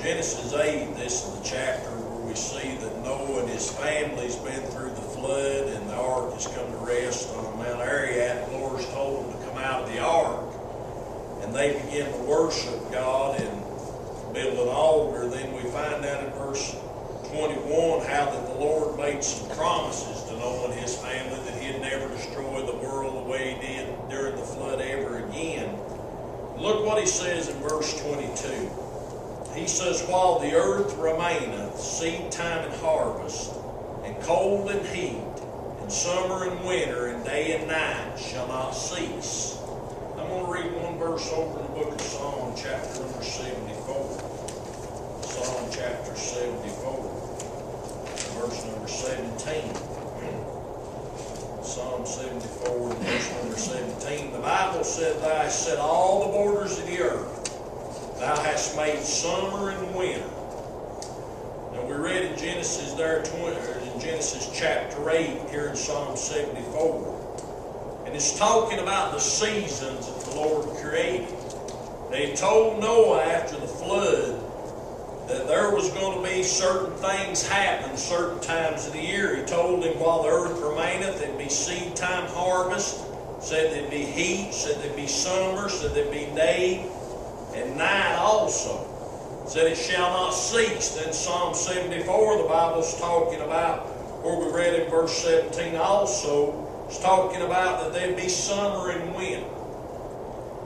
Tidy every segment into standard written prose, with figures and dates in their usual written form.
Genesis 8, this is the chapter where we see that Noah and his family's been through the flood and the ark has come to rest on Mount Ararat. The Lord's told them to come out of the ark. And they begin to worship God and build an altar. Then we find out in verse 21 how that the Lord made some promises to Noah and his family that he'd never destroy the world the way he did during the flood ever again. Look what he says in verse 22. He says, while the earth remaineth, seed time and harvest, and cold and heat, and summer and winter, and day and night shall not cease. I'm going to read one verse over in the book of Psalm, chapter number 74. Psalm chapter 74, verse number 17. Psalm 74, verse number 17. The Bible said, thou hast set all the borders of the earth. Thou hast made summer and winter. Now we read in Genesis in Genesis chapter 8 here in Psalm 74. And it's talking about the seasons that the Lord created. They told Noah after the flood that there was going to be certain things happen certain times of the year. He told him while the earth remaineth, there'd be seed time harvest, said there'd be heat, said there'd be summer, said there'd be day and night also. Said it shall not cease. Then Psalm 74, the Bible's talking about, where we read in verse 17 also, it's talking about that there'd be summer and winter.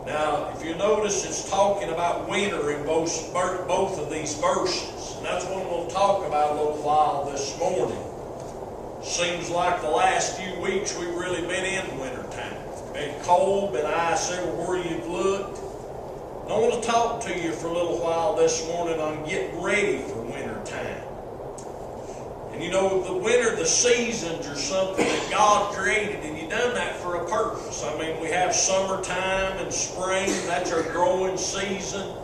Now, if you notice, it's talking about winter in both of these verses. And that's what I'm going to talk about a little while this morning. Seems like the last few weeks we've really been in winter time. Been cold, been ice everywhere you've looked. And I want to talk to you for a little while this morning on getting ready for winter time. And you know, the winter, the seasons are something that God created, and He done that for a purpose. I mean, we have summertime and spring, that's our growing season.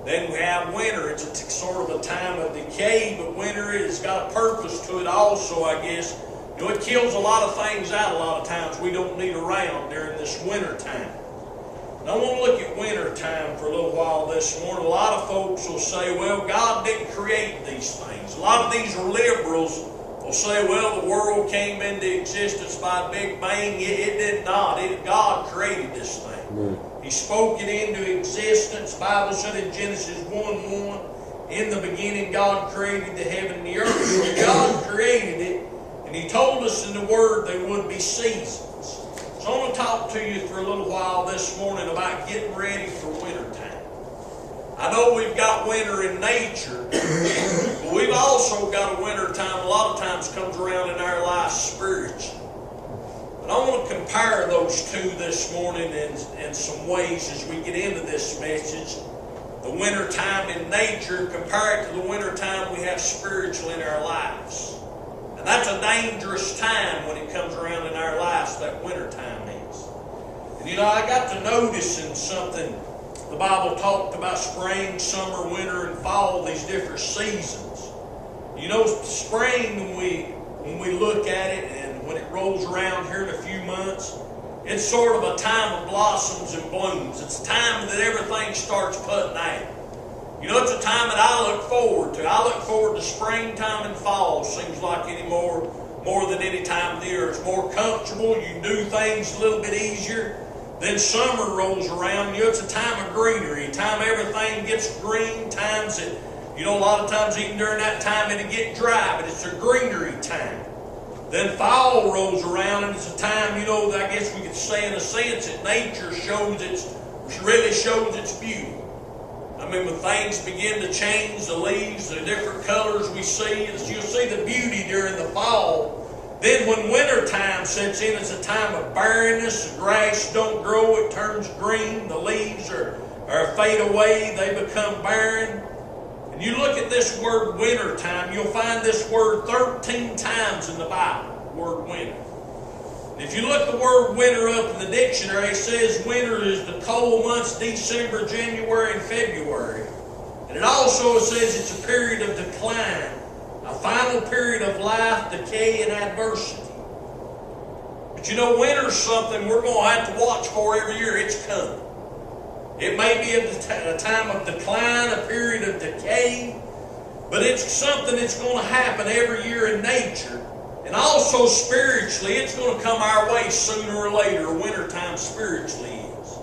Then we have winter, it's sort of a time of decay, but winter has got a purpose to it also, I guess. You know, it kills a lot of things out a lot of times we don't need around during this winter time. And I want to look at winter time for a little while this morning. A lot of folks will say, well, God didn't create these things. A lot of these liberals will say, well, the world came into existence by a big bang. It did not. God created this thing. He spoke it into existence. The Bible said in Genesis 1:1, in the beginning God created the heaven and the earth. God created it, and He told us in the Word there would be seasons. So I want to talk to you for a little while this morning about getting ready for winter time. I know we've got winter in nature, but we've also got a winter time a lot of times comes around in our life spiritually. But I want to compare those two this morning in some ways as we get into this message. The winter time in nature compared to the winter time we have spiritually in our lives. And that's a dangerous time when it comes around in our lives, that winter time is. And you know, I got to notice in something, the Bible talked about spring, summer, winter, and fall, these different seasons. You know, spring, when we look at it and when it rolls around here in a few months, it's sort of a time of blossoms and blooms. It's a time that everything starts putting out. You know, it's a time that I look forward to. I look forward to springtime and fall. Seems like any more than any time of the year. It's more comfortable. You can do things a little bit easier. Then summer rolls around. You know, it's a time of greenery. A time everything gets green. Times that, you know, a lot of times even during that time it'll get dry, but it's a greenery time. Then fall rolls around, and it's a time, you know, that I guess we could say in a sense that nature really shows its beauty. I mean, when things begin to change, the leaves, the different colors we see, you'll see the beauty during the fall. Then when winter time sets in, it's a time of barrenness. The grass don't grow, it turns green. The leaves are fade away, they become barren. And you look at this word winter time, you'll find this word 13 times in the Bible, the word winter. And if you look the word winter up in the dictionary, it says winter is the cold months, December, January, and February. And it also says it's a period of decline, a final period of life, decay, and adversity. But you know, winter's something we're going to have to watch for every year. It's coming. It may be a time of decline, a period of decay, but it's something that's going to happen every year in nature. And also spiritually, it's going to come our way sooner or later. Wintertime spiritually is.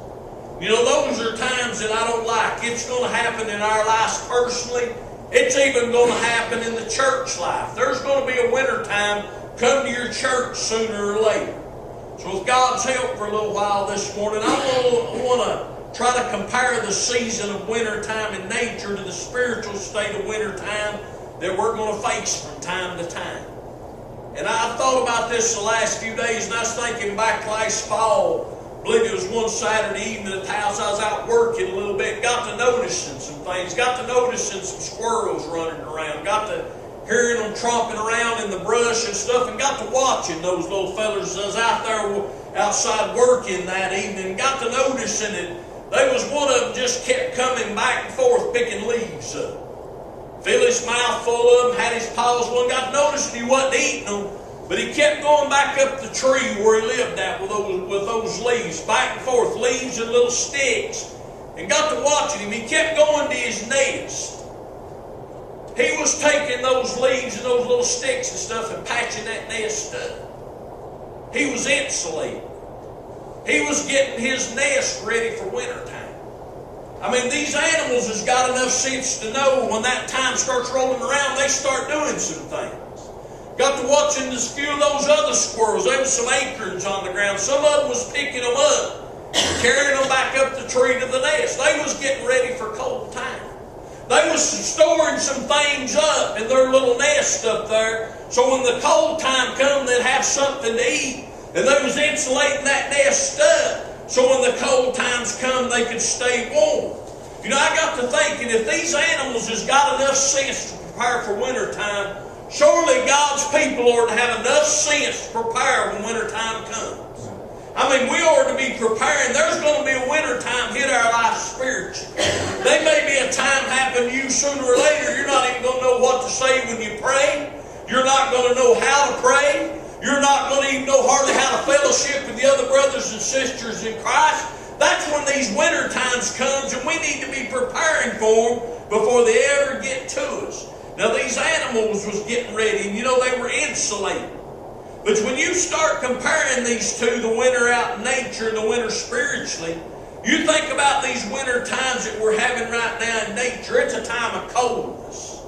You know, those are times that I don't like. It's going to happen in our lives personally. It's even going to happen in the church life. There's going to be a wintertime come to your church sooner or later. So with God's help for a little while this morning, I want to try to compare the season of wintertime in nature to the spiritual state of wintertime that we're going to face from time to time. And I thought about this the last few days, and I was thinking back last fall. I believe it was one Saturday evening at the house. I was out working a little bit, got to noticing some things, got to noticing some squirrels running around, got to hearing them tromping around in the brush and stuff, and got to watching those little fellas. I was out there outside working that evening, and got to noticing it. There was one of them just kept coming back and forth picking leaves up. Filled his mouth full of them, had his paws full, got to noticing he wasn't eating them. But he kept going back up the tree where he lived at with those leaves, back and forth, leaves and little sticks. And got to watching him. He kept going to his nest. He was taking those leaves and those little sticks and stuff and patching that nest up. He was insulated. He was getting his nest ready for wintertime. I mean, these animals has got enough sense to know when that time starts rolling around, they start doing some things. Got to watching a few of those other squirrels. There was some acorns on the ground. Some of them was picking them up, carrying them back up the tree to the nest. They was getting ready for cold time. They was storing some things up in their little nest up there, so when the cold time come, they'd have something to eat. And they was insulating that nest up, so when the cold times come, they could stay warm. You know, I got to thinking, if these animals has got enough sense to prepare for wintertime, surely God's people ought to have enough sense to prepare when wintertime comes. I mean, we ought to be preparing. There's going to be a wintertime hit our life spiritually. There may be a time happen to you sooner or later. You're not even going to know what to say when you pray. You're not going to know how to pray. You're not going to even know hardly how to fellowship with the other brothers and sisters in Christ. That's when these winter times comes, and we need to be preparing for them before they ever get to us. Now, these animals was getting ready, and you know, they were insulated. But when you start comparing these two, the winter out in nature and the winter spiritually, you think about these winter times that we're having right now in nature. It's a time of coldness.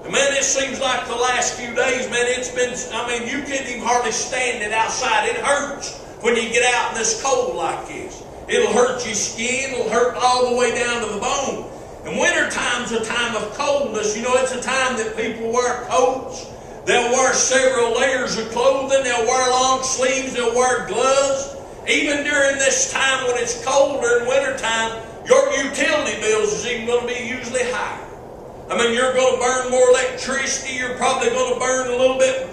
And man, it seems like the last few days, man, it's been, I mean, you can't even hardly stand it outside. It hurts when you get out in this cold like this. It'll hurt your skin. It'll hurt all the way down to the bone. And winter time's a time of coldness. You know, it's a time that people wear coats. They'll wear several layers of clothing. They'll wear long sleeves. They'll wear gloves. Even during this time when it's colder in wintertime, your utility bills is even going to be usually higher. I mean, you're going to burn more electricity. You're probably going to burn a little bit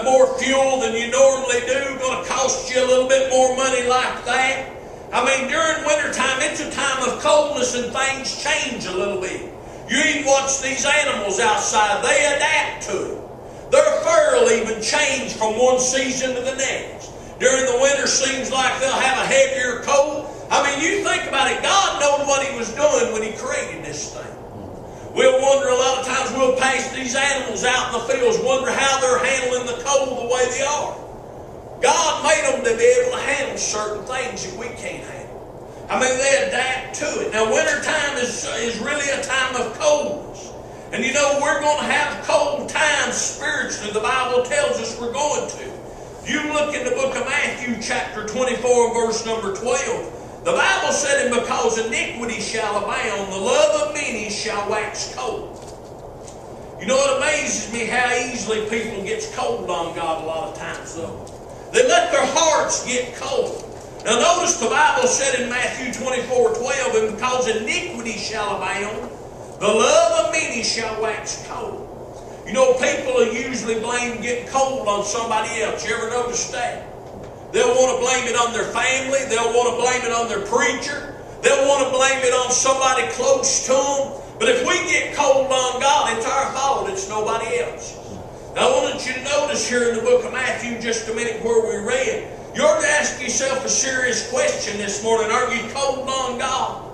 more fuel than you normally do. Going to cost you a little bit more money like that. I mean, during wintertime, it's a time of coldness and things change a little bit. You even watch these animals outside. They adapt to it. Their fur will even change from one season to the next. During the winter, seems like they'll have a heavier coat. I mean, you think about it. God knew what He was doing when He created this thing. We'll wonder a lot of times, we'll pass these animals out in the fields, wonder how they're handling the cold the way they are. God made them to be able to handle certain things that we can't handle. I mean, they adapt to it. Now, wintertime is really a time of coldness. And you know, we're going to have cold times spiritually. The Bible tells us we're going to. You look in the book of Matthew chapter 24 and verse number 12. The Bible said, and because iniquity shall abound, the love of many shall wax cold. You know, it amazes me how easily people get cold on God a lot of times, though. They let their hearts get cold. Now notice the Bible said in Matthew 24:12, and because iniquity shall abound, the love of many shall wax cold. You know, people will usually blame getting cold on somebody else. You ever notice that? They'll want to blame it on their family. They'll want to blame it on their preacher. They'll want to blame it on somebody close to them. But if we get cold on God, it's our fault. It's nobody else's. Now, I want you to notice here in the book of Matthew, just a minute where we read, you ought to ask yourself a serious question this morning. Are you cold on God?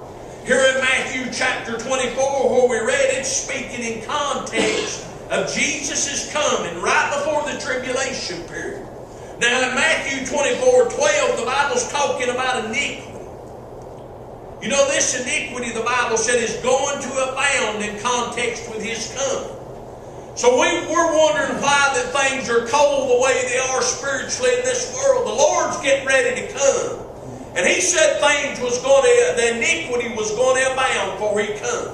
Here in Matthew chapter 24 where we read, it's speaking in context of Jesus' coming right before the tribulation period. Now in Matthew 24:12, the Bible's talking about iniquity. You know, this iniquity, the Bible said, is going to abound in context with His coming. So we're wondering why that things are cold the way they are spiritually in this world. The Lord's getting ready to come. And He said the iniquity was going to abound before He come.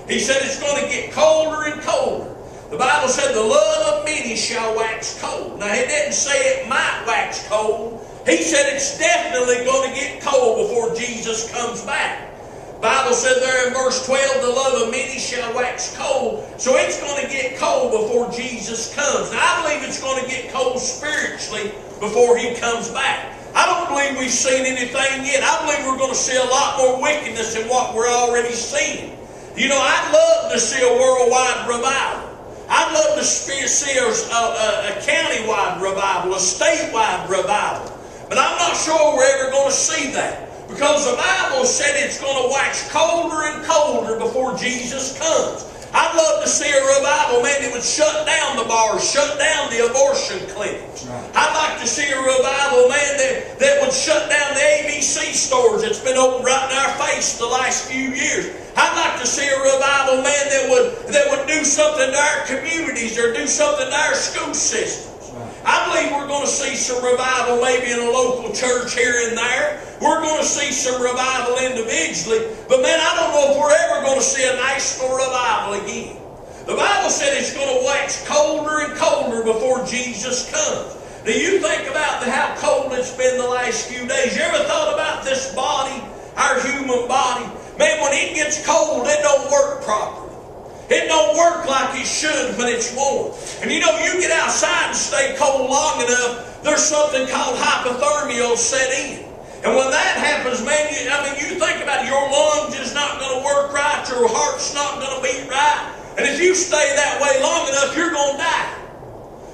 He said it's going to get colder and colder. The Bible said the love of many shall wax cold. Now, He didn't say it might wax cold. He said it's definitely going to get cold before Jesus comes back. The Bible said there in verse 12, the love of many shall wax cold. So it's going to get cold before Jesus comes. Now, I believe it's going to get cold spiritually before He comes back. I don't believe we've seen anything yet. I believe we're going to see a lot more wickedness than what we're already seeing. You know, I'd love to see a worldwide revival. I'd love to see a county-wide revival, a statewide revival. But I'm not sure we're ever going to see that. Because the Bible said it's going to wax colder and colder before Jesus comes. I'd love to see a revival, man, that would shut down the bars, shut down the abortion clinics. Right. I'd like to see a revival, man, that would shut down the ABC stores that's been open right in our face the last few years. I'd like to see a revival, man, that would do something to our communities or do something to our school systems. I believe we're going to see some revival maybe in a local church here and there. We're going to see some revival individually. But man, I don't know if we're ever going to see a national revival again. The Bible said it's going to wax colder and colder before Jesus comes. Now you think about how cold it's been the last few days. You ever thought about this body, our human body? Man, when it gets cold, it don't work properly. It don't work like it should when it's warm. And you know, you get outside and stay cold long enough, there's something called hypothermia will set in. And when that happens, man, you think about it, your lungs is not going to work right, your heart's not going to beat right. And if you stay that way long enough, you're going to die.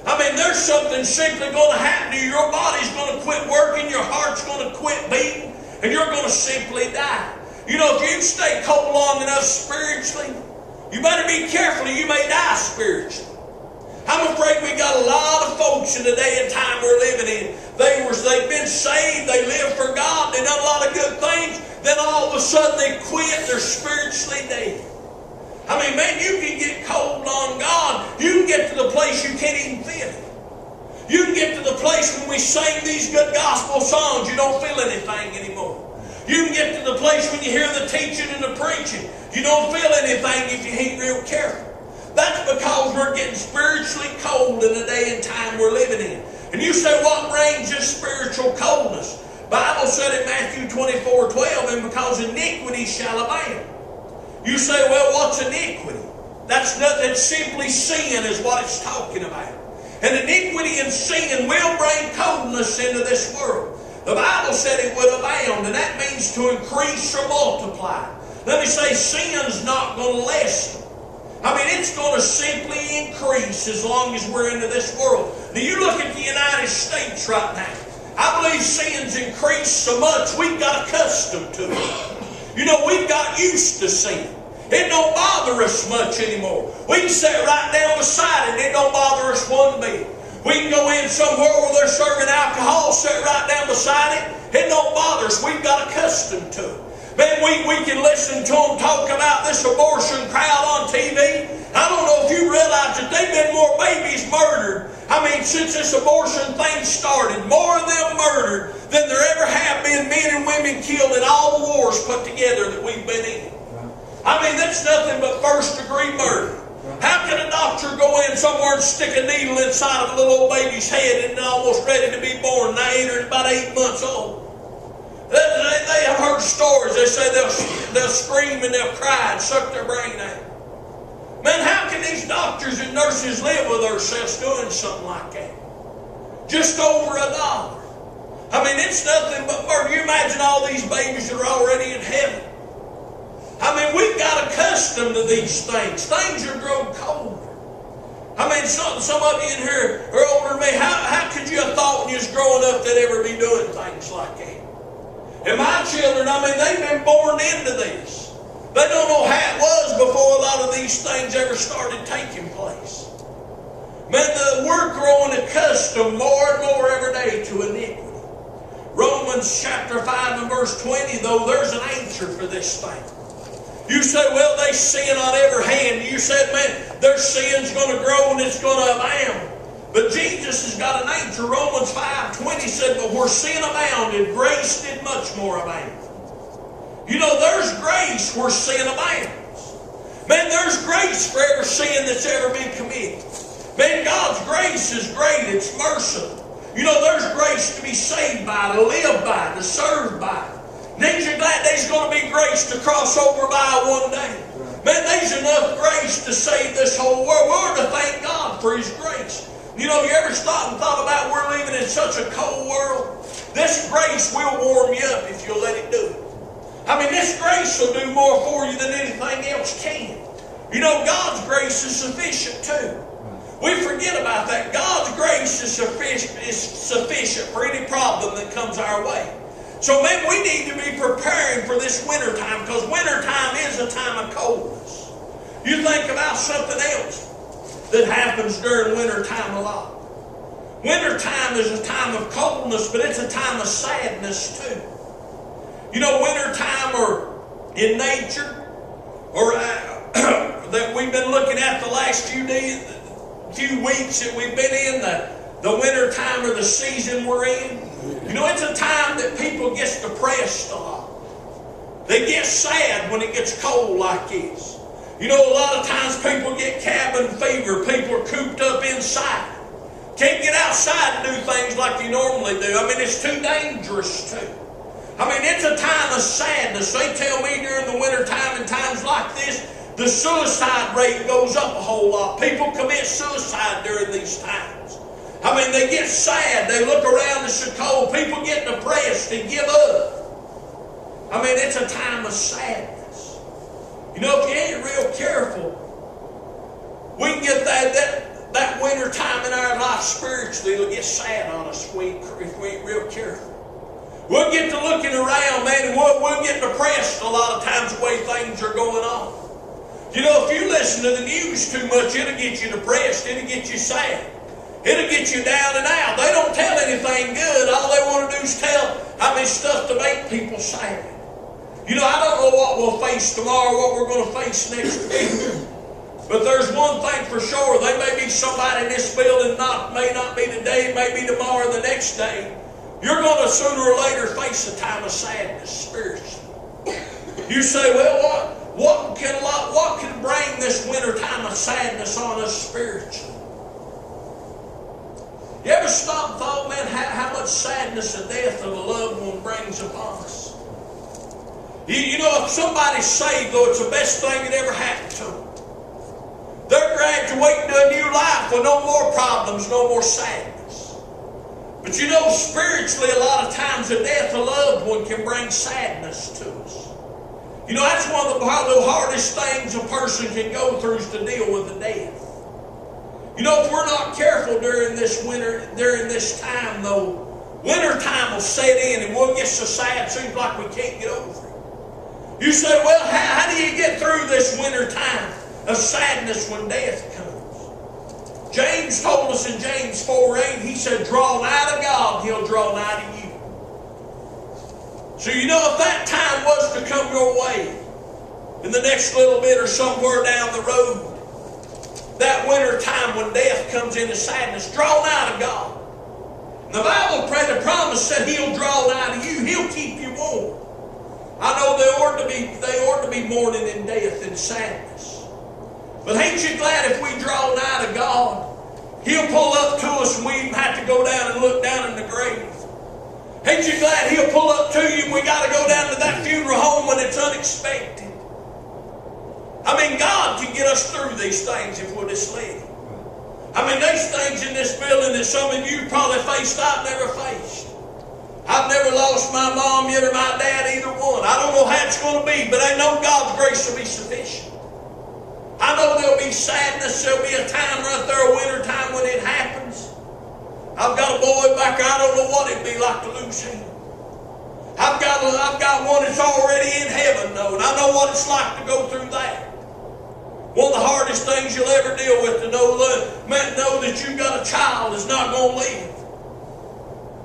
I mean, there's something simply going to happen to you. Your body's going to quit working, your heart's going to quit beating, and you're going to simply die. You know, if you stay cold long enough spiritually, you better be careful, you may die spiritually. I'm afraid we got a lot of folks in the day and time we're living in. They've been saved, they live for God, they done a lot of good things, then all of a sudden they quit, they're spiritually dead. I mean, man, you can get cold on God. You can get to the place you can't even feel it. You can get to the place when we sing these good gospel songs, you don't feel anything anymore. You can get to the place when you hear the teaching and the preaching, you don't feel anything if you ain't real careful. That's because we're getting spiritually cold in the day and time we're living in. And you say, what brings this spiritual coldness? The Bible said in Matthew 24:12, and because iniquity shall abound. You say, well, what's iniquity? That's simply sin is what it's talking about. And iniquity and sin will bring coldness into this world. The Bible said it would abound, and that means to increase or multiply. Let me say, sin's not going to lessen. I mean, it's going to simply increase as long as we're into this world. Now, you look at the United States right now. I believe sin's increased so much, we've got accustomed to it. You know, we've got used to sin. It don't bother us much anymore. We can sit right down beside it, and it don't bother us one bit. We can go in somewhere where they're serving alcohol, sit right down beside it. It don't bother us. We've got accustomed to it. Man, we can listen to them talk about this abortion crowd on TV. I don't know if you realize that they've been more babies murdered. I mean, since this abortion thing started, more of them murdered than there ever have been men and women killed in all the wars put together that we've been in. I mean, that's nothing but first-degree murder. How can a doctor go in somewhere and stick a needle inside of a little old baby's head and almost ready to be born, about 8 months old? They have heard stories. They say they'll scream and they'll cry and suck their brain out. Man, how can these doctors and nurses live with themselves doing something like that? Just over $1. I mean, it's nothing but murder. You imagine all these babies that are already in heaven. I mean, we've got accustomed to these things. Things are grown colder. I mean, some of you in here are older than me. How could you have thought when you was growing up they'd ever be doing things like that? And my children, I mean, they've been born into this. They don't know how it was before a lot of these things ever started taking place. Man, we're growing accustomed more and more every day to iniquity. Romans chapter 5 and verse 20, though, there's an answer for this thing. You say, well, they sin on every hand. You said, man, their sin's going to grow and it's going to abound. But Jesus has got an answer. Romans 5:20 said, but where sin abounded, grace did much more abound. You know, there's grace where sin abounds. Man, there's grace for every sin that's ever been committed. Man, God's grace is great. It's merciful. You know, there's grace to be saved by, to live by, to serve by. Ain't you glad there's going to be grace to cross over by one day? Man, there's enough grace to save this whole world. We're to thank God for His grace. You know, you ever stopped and thought about we're living in such a cold world? This grace will warm you up if you'll let it do it. I mean, this grace will do more for you than anything else can. You know, God's grace is sufficient too. We forget about that. God's grace is sufficient for any problem that comes our way. So, man, we need to be preparing for this winter time, because winter time is a time of coldness. You think about something else that happens during winter time a lot. Winter time is a time of coldness, but it's a time of sadness too. You know, winter time or in nature, or that we've been looking at the last few weeks that we've been in, the winter time or the season we're in. You know, it's a time that people get depressed a lot. They get sad when it gets cold like this. You know, a lot of times people get cabin fever. People are cooped up inside. Can't get outside and do things like you normally do. I mean, it's too dangerous too. I mean, it's a time of sadness. They tell me during the winter time and times like this, the suicide rate goes up a whole lot. People commit suicide during these times. I mean, they get sad. They look around, it's so cold. People get depressed and give up. I mean, it's a time of sadness. You know, if you ain't real careful, we can get that winter time in our life spiritually. It'll get sad on us if we ain't real careful. We'll get to looking around, man, and we'll get depressed a lot of times the way things are going on. You know, if you listen to the news too much, it'll get you depressed. It'll get you sad. It'll get you down and out. They don't tell anything good. All they want to do is tell how many stuff to make people sad. You know, I don't know what we'll face tomorrow, what we're going to face next week. But there's one thing for sure. There may be somebody in this building, may not be today, may be tomorrow, the next day. You're going to sooner or later face a time of sadness spiritually. You say, well, what can bring this winter time of sadness on us spiritually? You ever stop and thought, man, how much sadness the death of a loved one brings upon us? You know, if somebody's saved, though, it's the best thing that ever happened to them. They're graduating to a new life with no more problems, no more sadness. But you know, spiritually, a lot of times the death of a loved one can bring sadness to us. You know, that's one of the hardest things a person can go through is to deal with the death. You know, if we're not careful during this winter, during this time, though, winter time will set in and we'll get so sad, it seems like we can't get over it. You say, well, how do you get through this winter time of sadness when death comes? James told us in James 4:8, he said, draw nigh to God, He'll draw nigh to you. So you know, if that time was to come your way in the next little bit or somewhere down the road, that winter time when death comes into sadness, draw nigh to God. And the Bible the promise said He'll draw nigh to you. He'll keep you warm. I know they ought to be mourning in death and sadness. But ain't you glad if we draw nigh to God, He'll pull up to us and we even have to go down and look down in the grave. Ain't you glad He'll pull up to you and we got to go down to that funeral home when it's unexpected? I mean, God can get us through these things if we'll just let Him. I mean, there's things in this building that some of you probably faced I've never faced. I've never lost my mom yet or my dad, either one. I don't know how it's going to be, but I know God's grace will be sufficient. I know there'll be sadness. There'll be a time right there, a winter time when it happens. I've got a boy back there. I don't know what it'd be like to lose him. I've got one that's already in heaven, though, and I know what it's like to go through that. One of the hardest things you'll ever deal with to know that you've got a child that's not going to live.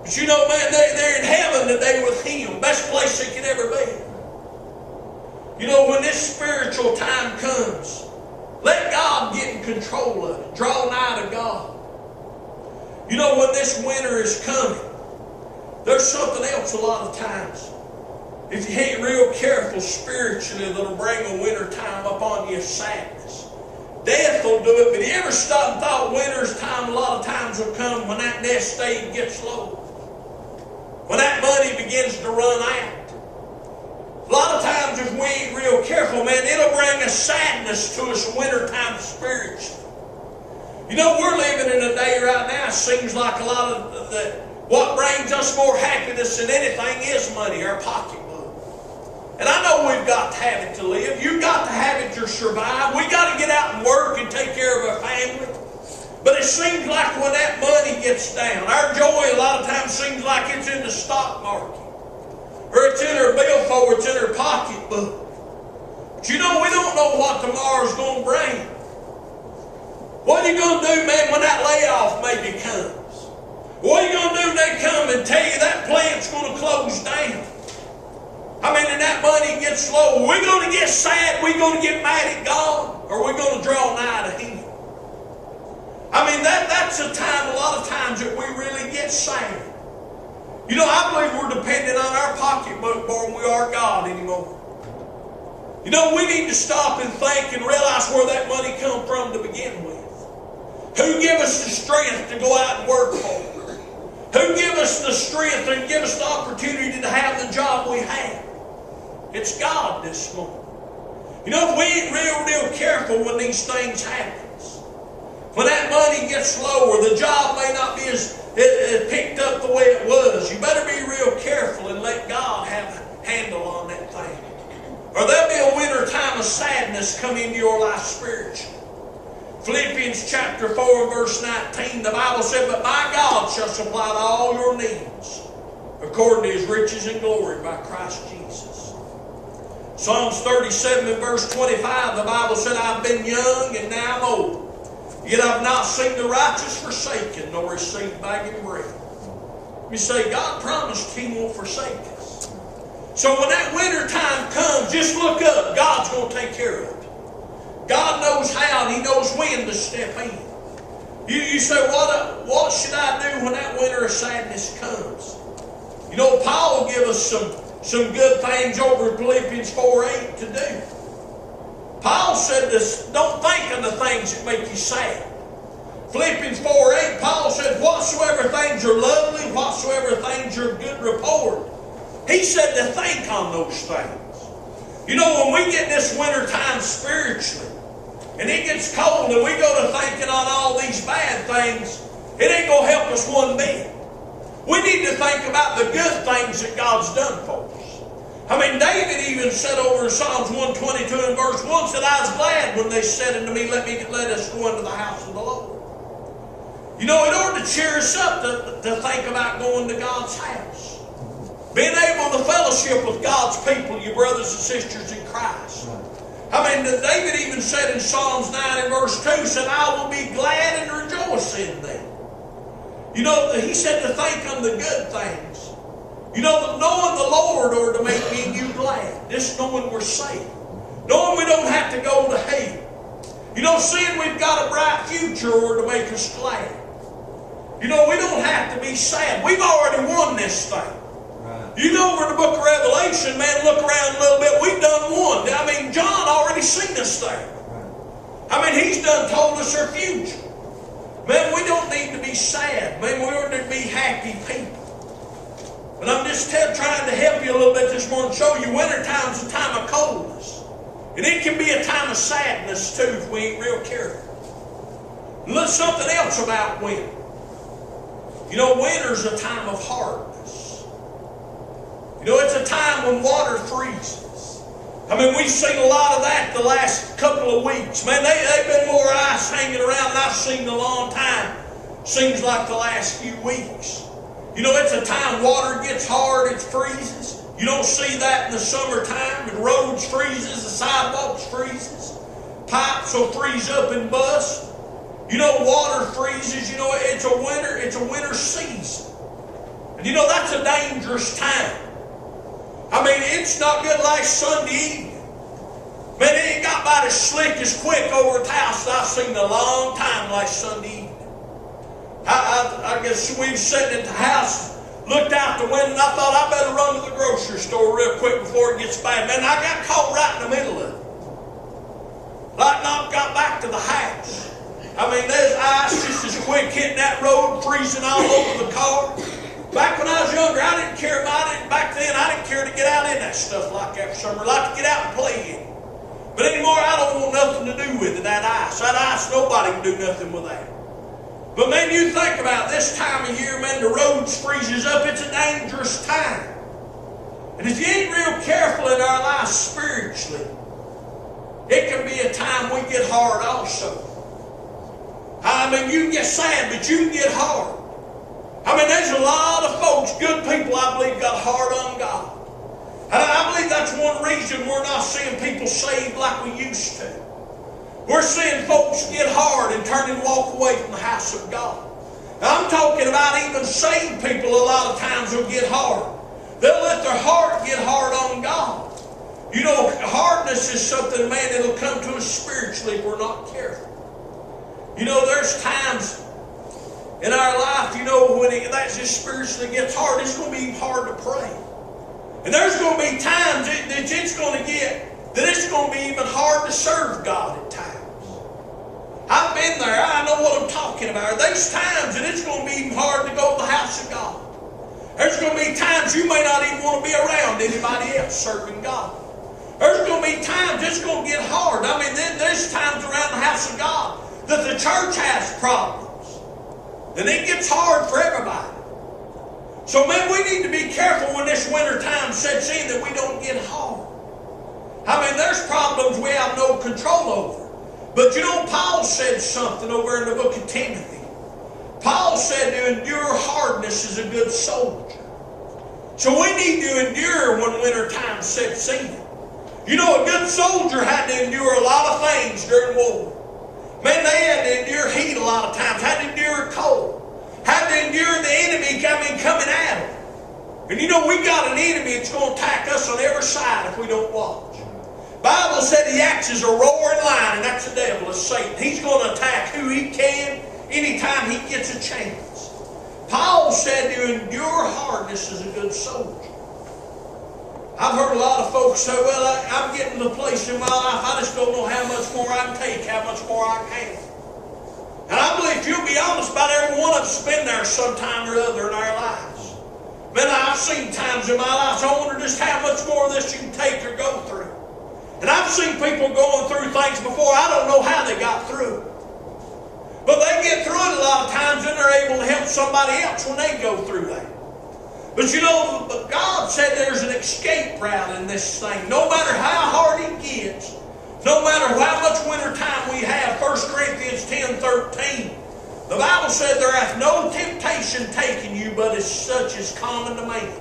But you know, man, they're in heaven today with Him. Best place they could ever be. You know, when this spiritual time comes, let God get in control of it. Draw nigh to God. You know, when this winter is coming, there's something else a lot of times. If you ain't real careful spiritually, that'll bring a winter time upon you of sadness. Death will do it, but you ever stop and thought winter's time a lot of times will come when that nest egg gets low? When that money begins to run out. A lot of times if we ain't real careful, man, it'll bring a sadness to us wintertime spiritually. You know, we're living in a day right now, it seems like a lot of what brings us more happiness than anything is money, our pocketbook. And I know we've got to have it to live. You've got to have it to survive. We've got to get out and work and take care of our family. But it seems like when that money gets down, our joy a lot of times seems like it's in the stock market. Or it's in our billfold, or it's in our pocketbook. But you know, we don't know what tomorrow's going to bring. What are you going to do, man, when that layoff maybe comes? What are you going to do when they come and tell you that plant's going to close down? I mean, and that money gets low. We're going to get sad. We're going to get mad at God. Or we're going to draw nigh to Him. I mean, that's a time, a lot of times, that we really get sad. You know, I believe we're dependent on our pocketbook more than we are God anymore. You know, we need to stop and think and realize where that money come from to begin with. Who give us the strength to go out and work for it? Who give us the strength and give us the opportunity to have the job we have? It's God this morning. You know, if we ain't real careful when these things happen, when that money gets low or the job may not be as picked up the way it was, you better be real careful and let God have a handle on that thing. Or there'll be a winter time of sadness come into your life spiritually. Philippians chapter 4 and verse 19, the Bible said, "But my God shall supply all your needs according to His riches and glory by Christ Jesus." Psalms 37 and verse 25, the Bible said, "I've been young and now I'm old. Yet I've not seen the righteous forsaken, nor his seed begging bread." You say, God promised He won't forsake us. So when that winter time comes, just look up. God's going to take care of it. God knows how and He knows when to step in. You say, what should I do when that winter of sadness comes? You know, Paul will give us some good things over in Philippians 4:8 to do. Paul said this, don't think of the things that make you sad. Philippians 4:8, Paul said, whatsoever things are lovely, whatsoever things are good report. He said to think on those things. You know, when we get this winter time spiritually, and it gets cold and we go to thinking on all these bad things, it ain't going to help us one bit. We need to think about the good things that God's done for us. I mean, David even said over in Psalms 122 and verse 1, said, "I was glad when they said unto me, let us go into the house of the Lord." You know, in order to cheer us up to think about going to God's house, being able to fellowship with God's people, your brothers and sisters in Christ. I mean, David even said in Psalms 9 and verse 2, said, "I will be glad and rejoice in them." You know, he said to think on the good things. You know, knowing the Lord or to make me and you glad. Just knowing we're saved. Knowing we don't have to go to hell. You know, seeing we've got a bright future or to make us glad. You know, we don't have to be sad. We've already won this thing. You go over in the book of Revelation, man, look around a little bit. We've done one. I mean, John already seen us there. I mean, he's done told us our future. Man, we don't need to be sad. Man, we ought to be happy people. But I'm just trying to help you a little bit this morning, show you wintertime's a time of coldness. And it can be a time of sadness too if we ain't real careful. And look, something else about winter. You know, winter's a time of hardness. You know, it's a time when water freezes. I mean, we've seen a lot of that the last couple of weeks. Man, they've been more ice hanging around than I've seen in a long time. Seems like the last few weeks. You know, it's a time water gets hard, it freezes. You don't see that in the summertime, and roads freezes, the sidewalks freezes, pipes will freeze up and bust. You know, water freezes. You know, it's a winter season. And you know, that's a dangerous time. I mean, it's not good like Sunday evening. Man, it ain't got about as slick as quick over at the house that I've seen in a long time like Sunday evening. I guess we was sitting at the house, looked out the window, and I thought I better run to the grocery store real quick before it gets bad. Man, I got caught right in the middle of it. Like not got back to the house. I mean, there's ice just as quick hitting that road, freezing all over the car. Back when I was younger, I didn't care back then I didn't care to get out in that stuff like that for summer. I like to get out and play in it. But anymore, I don't want nothing to do with it, that ice. That ice, nobody can do nothing with that. But man, you think about this time of year, man, the roads freezes up. It's a dangerous time. And if you ain't real careful in our lives spiritually, it can be a time we get hard also. I mean, you can get sad, but you can get hard. I mean, there's a lot of folks, good people, I believe, got hard on God. And I believe that's one reason we're not seeing people saved like we used to. We're seeing folks get hard and turn and walk away from the house of God. Now, I'm talking about even saved people a lot of times will get hard. They'll let their heart get hard on God. You know, hardness is something, man, that'll come to us spiritually if we're not careful. You know, there's times in our life, you know, when that just spiritually gets hard, it's going to be hard to pray. And there's going to be times that it's going to be even hard to serve God at times. I've been there. I know what I'm talking about. There's times that it's going to be even hard to go to the house of God. There's going to be times you may not even want to be around anybody else serving God. There's going to be times it's going to get hard. I mean, there's times around the house of God that the church has problems. And it gets hard for everybody. So, man, we need to be careful when this winter time sets in that we don't get hard. I mean, there's problems we have no control over. But you know, Paul said something over in the book of Timothy. Paul said to endure hardness is a good soldier. So we need to endure when winter time sets in. You know, a good soldier had to endure a lot of things during war. Man, they had to endure heat a lot of times, had to endure cold, had to endure the enemy coming at them. And you know, we got an enemy that's going to attack us on every side if we don't watch. Bible said he acts as a roaring lion, and that's the devil, it's Satan. He's going to attack who he can anytime he gets a chance. Paul said to endure hardness is a good soldier. I've heard a lot of folks say, well, I'm getting to the place in my life, I just don't know how much more I can take, how much more I can. And I believe if you'll be honest, about every one of us has been there sometime or other in our lives. Man, I've seen times in my life, so I wonder just how much more of this you can take or go through. And I've seen people going through things before, I don't know how they got through. But they get through it a lot of times and they're able to help somebody else when they go through that. But you know, God said there's an escape route in this thing. No matter how hard it gets, no matter how much winter time we have, 1 Corinthians 10:13, the Bible said there hath no temptation taken you, but as such as common to man.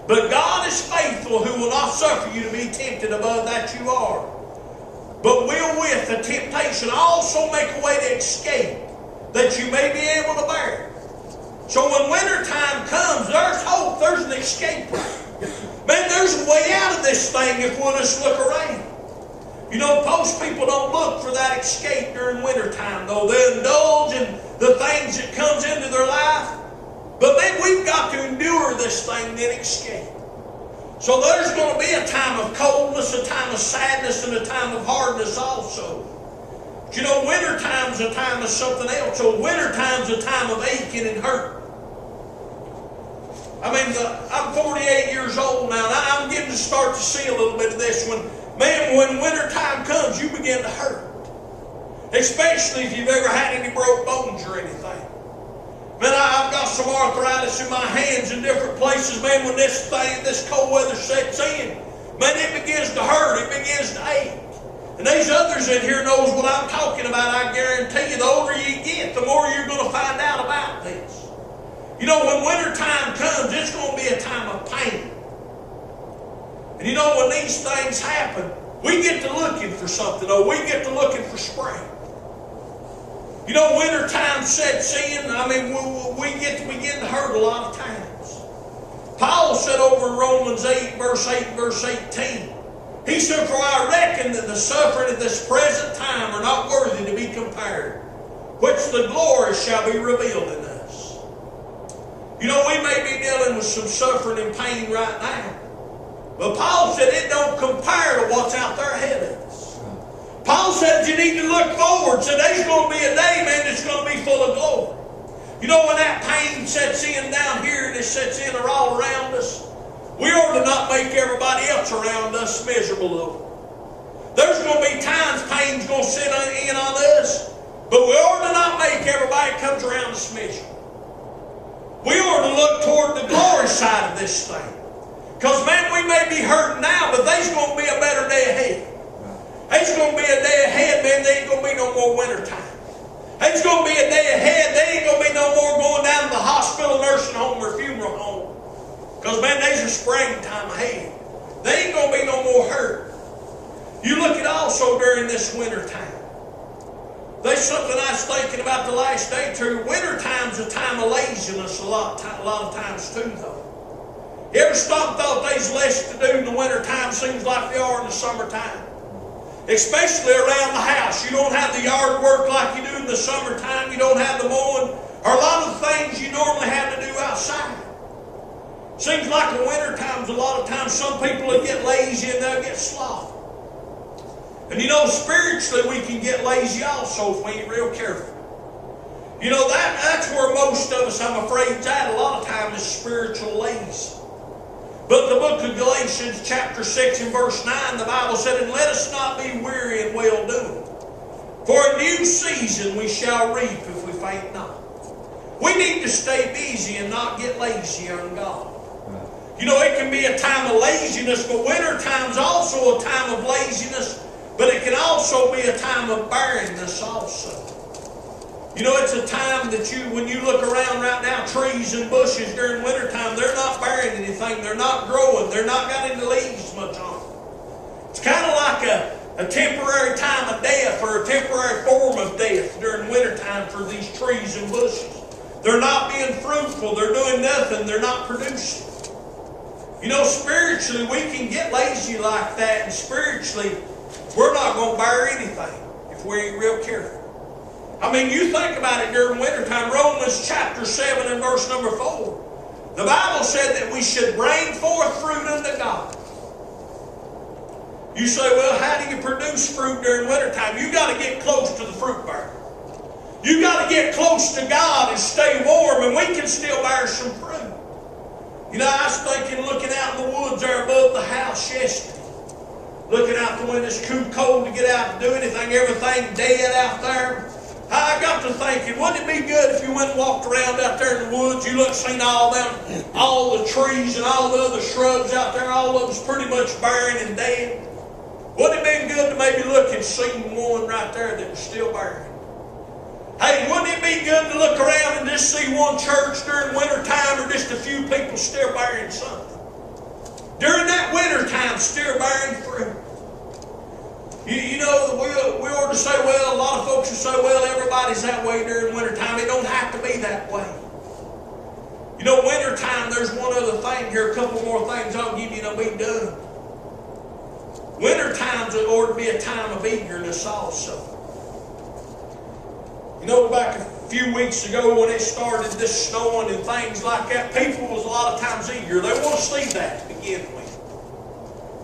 But God is faithful, who will not suffer you to be tempted above that you are, but will with the temptation also make a way to escape, that you may be able to bear it. So when winter time comes, there's hope, there's an escape route. Man, there's a way out of this thing if we'll just look around. You know, most people don't look for that escape during winter time, though. They indulge in the things that comes into their life. But man, we've got to endure this thing and then escape. So there's going to be a time of coldness, a time of sadness, and a time of hardness also. But you know, winter time's a time of something else. So winter time's a time of aching and hurt. I mean, I'm 48 years old now, and I'm getting to start to see a little bit of this. When winter time comes, you begin to hurt. Especially if you've ever had any broke bones or anything. Man, I've got some arthritis in my hands in different places. Man, when this cold weather sets in, man, it begins to hurt. It begins to ache. And these others in here knows what I'm talking about. I guarantee you, the older you get, the more you're going to find out about this. You know, when winter time comes, it's going to be a time of pain. You know, when these things happen, we get to looking for something. Oh, we get to looking for spring. You know, winter time sets in. I mean, we begin to hurt a lot of times. Paul said over in Romans 8, verse 18, he said, "For I reckon that the suffering of this present time are not worthy to be compared, which the glory shall be revealed in us." You know, we may be dealing with some suffering and pain right now. But Paul said it don't compare to what's out there ahead of us. Paul said you need to look forward. Today's going to be a day, man, that's going to be full of glory. You know, when that pain sets in down here and it sets in or all around us, we ought to not make everybody else around us miserable, though. There's going to be times pain's going to sit in on us, but we ought to not make everybody that comes around us miserable. We ought to look toward the glory side of this thing. Because, man, we may be hurting now, but there's going to be a better day ahead. There's going to be a day ahead, man, there ain't going to be no more winter time. There's going to be a day ahead, there ain't going to be no more going down to the hospital, nursing home, or funeral home. Because, man, there's a springtime ahead. There ain't going to be no more hurt. You look at also during this winter time. There's something I was thinking about the last day, too. Winter time's a time of laziness a lot of times, too, though. You ever stop and thought there's less to do in the winter time? Seems like they are in the summertime. Especially around the house. You don't have the yard work like you do in the summertime. You don't have the mowing or a lot of the things you normally have to do outside. Seems like in winter times, a lot of times some people will get lazy and they'll get slothful. And you know, spiritually we can get lazy also if we ain't real careful. You know, that's where most of us, I'm afraid, is at a lot of times is spiritual lazy. But the book of Galatians chapter 6 and verse 9, the Bible said, "And let us not be weary in well-doing. For a new season we shall reap if we faint not." We need to stay busy and not get lazy on God. You know, it can be a time of laziness, but winter time's also a time of laziness, but it can also be a time of barrenness also. You know, it's a time that when you look around right now, trees and bushes during wintertime, they're not bearing anything. They're not growing. They're not got any leaves much on them. It's kind of like a temporary time of death or a temporary form of death during wintertime for these trees and bushes. They're not being fruitful. They're doing nothing. They're not producing. You know, spiritually, we can get lazy like that, and spiritually, we're not going to bear anything if we ain't real careful. I mean, you think about it during wintertime. Romans chapter 7 and verse number 4. The Bible said that we should bring forth fruit unto God. You say, well, how do you produce fruit during wintertime? You got to get close to the fruit bearer. You got to get close to God and stay warm, and we can still bear some fruit. You know, I was thinking, looking out in the woods there above the house yesterday. Looking out the window, it's too cold to get out and do anything. Everything dead out there. I got to thinking, wouldn't it be good if you went and walked around out there in the woods, you looked, seen all the trees and all the other shrubs out there, all of them's pretty much barren and dead. Wouldn't it have been good to maybe look and see one right there that was still barren? Hey, wouldn't it be good to look around and just see one church during winter time or just a few people still bearing something? During that winter time, still bearing fruit. You know, we ought to say, well, a lot of folks will say, well, everybody's that way during wintertime. It don't have to be that way. You know, wintertime, there's one other thing here, a couple more things I'll give you and I'll be done. Wintertime's ought to be a time of eagerness also. You know, back a few weeks ago when it started this snowing and things like that, people was a lot of times eager. They want to see that to begin with.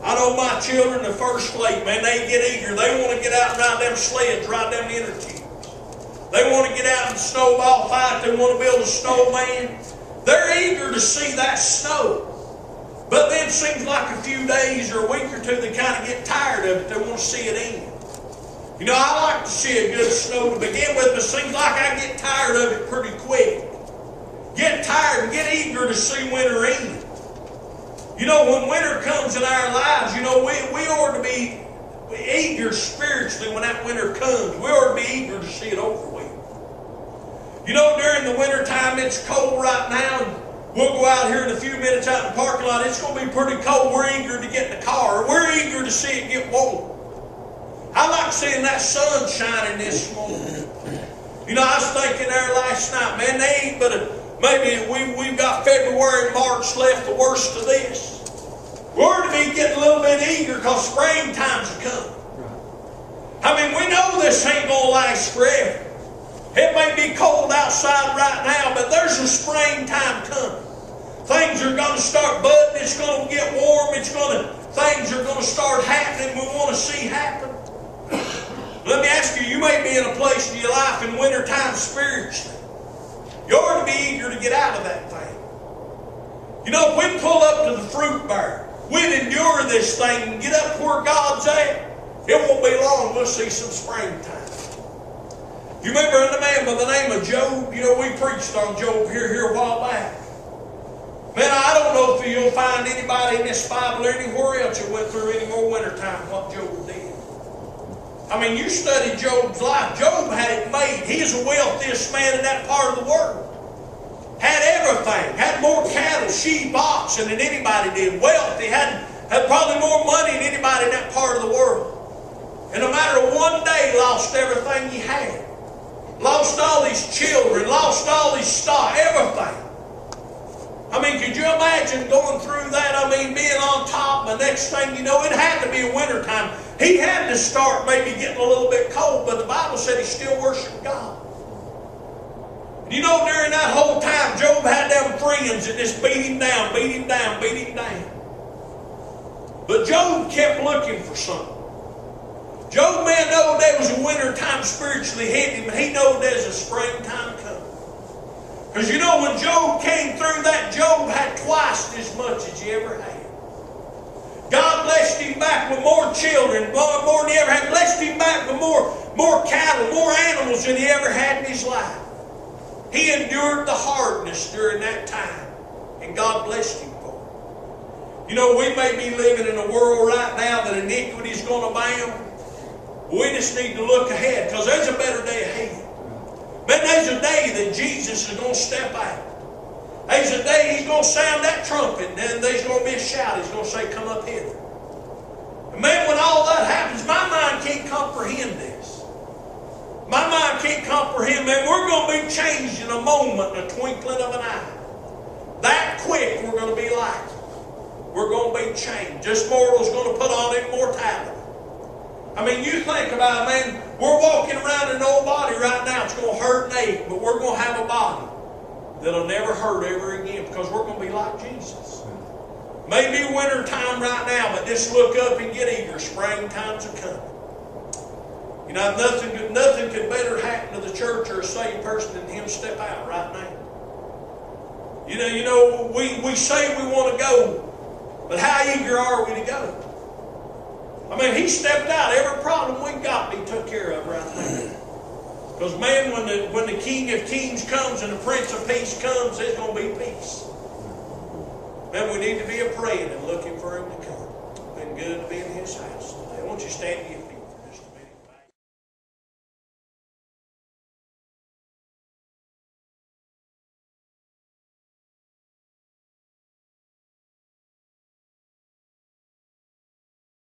I know my children, the first slate, man, they get eager. They want to get out and ride them sleds, ride them inner tubes. They want to get out and snowball fight. They want to build a snowman. They're eager to see that snow. But then it seems like a few days or a week or two, they kind of get tired of it. They want to see it end. You know, I like to see a good snow to begin with, but it seems like I get tired of it pretty quick. Get tired and get eager to see winter end. You know, when winter comes in our lives, you know, we ought to be eager spiritually when that winter comes. We ought to be eager to see it over with. You know, during the winter time, it's cold right now. We'll go out here in a few minutes out in the parking lot. It's going to be pretty cold. We're eager to get in the car. We're eager to see it get warm. I like seeing that sun shining this morning. You know, I was thinking there last night, man, they ain't but maybe we've got February and March left, the worst of this. We're to be getting a little bit eager because springtime's coming. I mean, we know this ain't going to last forever. It may be cold outside right now, but there's a springtime coming. Things are going to start budding. It's going to get warm. Things are going to start happening we want to see happen. Let me ask you, you may be in a place in your life in wintertime spiritually. You ought to be eager to get out of that thing. You know, if we pull up to the fruit bar, we'd endure this thing and get up where God's at. It won't be long, we'll see some springtime. You remember a man by the name of Job? You know, we preached on Job here a while back. Man, I don't know if you'll find anybody in this Bible or anywhere else that went through any more wintertime what Job did. I mean, you study Job's life. Job had it made. He's the wealthiest man in that part of the world. Had everything. Had more cattle, sheep, oxen than anybody did. Wealthy. Had probably more money than anybody in that part of the world. And no matter one day, lost everything he had. Lost all his children. Lost all his stock. Everything. I mean, could you imagine going through that? I mean, being on top, the next thing you know, it had to be a wintertime. He had to start maybe getting a little bit cold, but the Bible said he still worshiped God. You know, during that whole time, Job had them friends that just beat him down, beat him down, beat him down. But Job kept looking for something. Job, man, knowed there was a wintertime spiritually hitting him, and he knowed there's a springtime coming. Because you know, when Job came through that, Job had twice as much as he ever had. God blessed him back with more children, more than he ever had. Blessed him back with more cattle, more animals than he ever had in his life. He endured the hardness during that time, and God blessed him for it. You know, we may be living in a world right now that iniquity is going to abound. We just need to look ahead, because there's a better day ahead. But there's a day that Jesus is going to step out. There's a day He's going to sound that trumpet, and then there's going to be a shout. He's going to say, come up hither. And man, when all that happens, my mind can't comprehend this. My mind can't comprehend, man, we're going to be changed in a moment, in a twinkling of an eye. That quick we're going to be like. We're going to be changed. This mortal's going to put on immortality. I mean, you think about it, man, we're walking around in an old body right now. It's going to hurt and ache, but we're going to have a body that'll never hurt ever again, because we're going to be like Jesus. Maybe winter time right now, but just look up and get eager. Springtime's a coming. You know, nothing could better happen to the church or a saved person than him step out right now. You know, we say we want to go, but how eager are we to go? I mean, he stepped out. Every problem we got, he took care of right now. Because, man, when the King of Kings comes and the Prince of Peace comes, there's going to be peace. Man, we need to be a praying and looking for him to come. It's been good to be in his house today. Won't you stand to your feet?